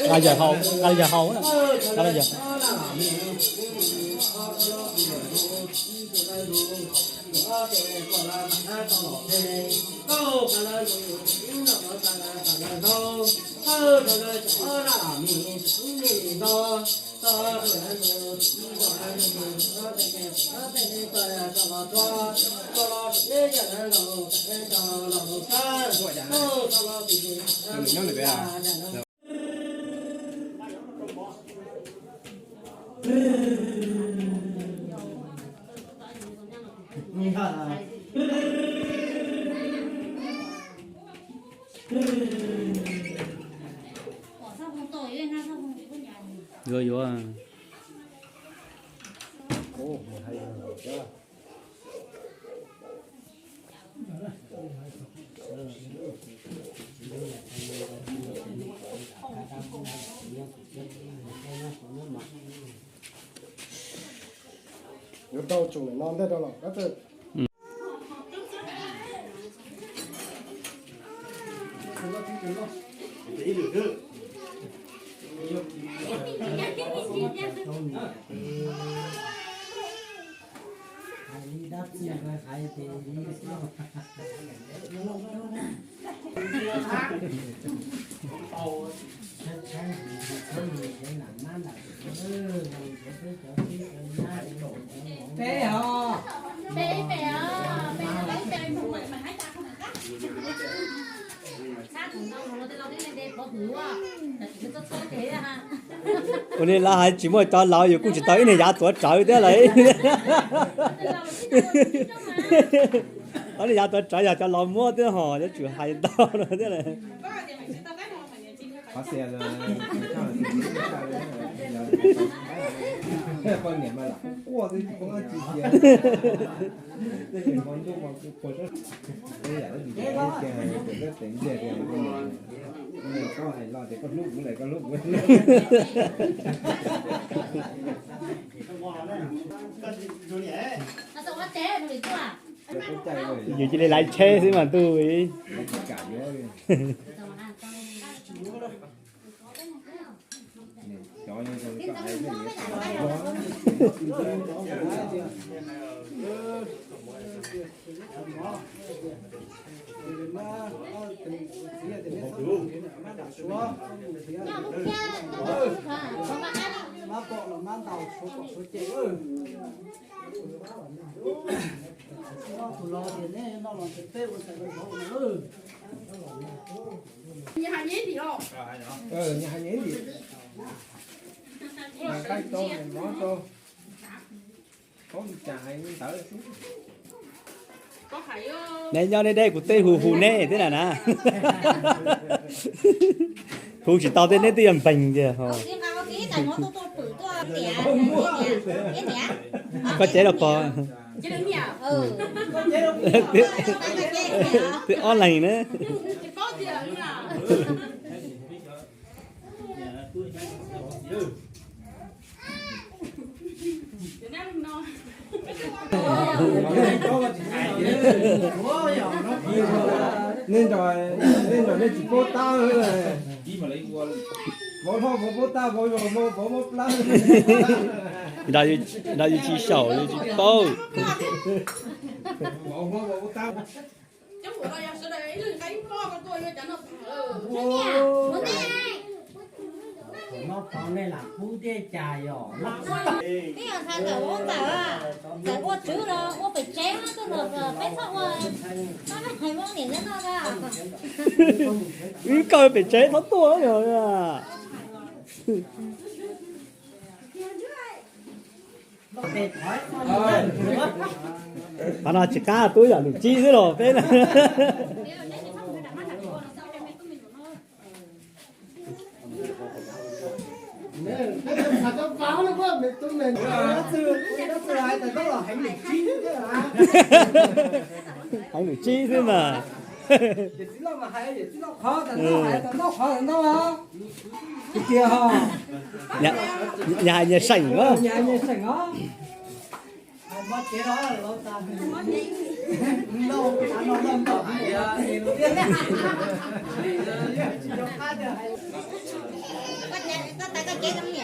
Kalau giờ hậu nè, kalau giờ vô vô à. Nếu đâu chủ này non thế đâu là các thứ. Bé hả? Bé lấy bé một mình mà hãy ta không cắt. Sát cùng nhau nó tới lâu đến đây có thử à. Nó có thôi thế à. O늘 là hai chỉ mới cho lão yêu cũng chỉ tới này giá tuổi trời thế đấy. Ở đây giá tuổi trời giờ cho lão mua thế hò chứ chủ hai to rồi thế này. Có xe rồi, con nhảy mà là, wow, thì con ăn gì vậy? Đây là con chung mà con rất, đây là cái gì đấy, cái rất tỉnh dậy thì con này có hay lo thì con lúc cũng này con lúc cũng Nó xong nó chế nó bị chưa à? Dù chỉ để lại chê chứ mà tôi. cả nhớ cho nên con cái Má cọ là má tàu số chế ơi. Nó thủ lo tiền đấy, nó làm tiền phê của sài gòn nó ơi. Nhà hàng nhí thì đâu? nhà hàng nhến thì là cái tô này món tô có chài tới Có phải Này nhau đây của tê hù nè thế là nè. Hù chỉ tao tên đấy tiền bình kìa. Có chế đâu có. Chứ đứng nhà. Thì online nữa. Có gì ở nhà. nên rồi nên chỉ có tao thôi bố thôi bố tao bố lắm Đó chỉ sầu chỉ bao. bố tao Chứ của đây sẽ đấy thì cái kho của tôi cho nó Nó còn đây là phú đê trà rồi. Cái là thằng cả uống bảo à, phải uống chữ đó, uống phải chém nó tôi được phải xong rồi. Nó phải uống điểm cho nó ra. Coi phải chế nó tua rồi à. Mà nó chỉ cá túi là đủ chi thế rồi, thế là. Pháo nó quá mình tôi mình nó xưa hai thằng đó là hành lịch chi thế hả? Hành đủ chi thế mà. Chỉ nó mà hay chỉ nó khó thằng nó khó thằng nó không? Cái kia hả? Nhà sảnh quá. Nhà sảnh á. mất cái đó là nó ta nó lâm vào cái có tại cái chế lắm nhỉ.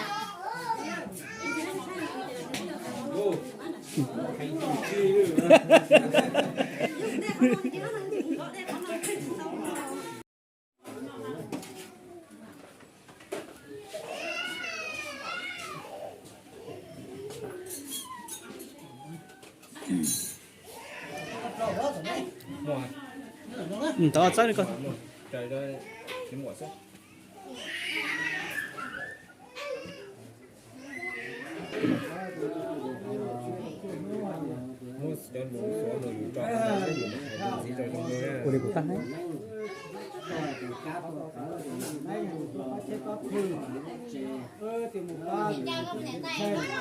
mùa đó sao đi con. trời ơi cái mùa sắp mua cho đủ số rồi đủ cho cái gì cho trong người Ủa đi của ta đấy. Chị cho con này này nó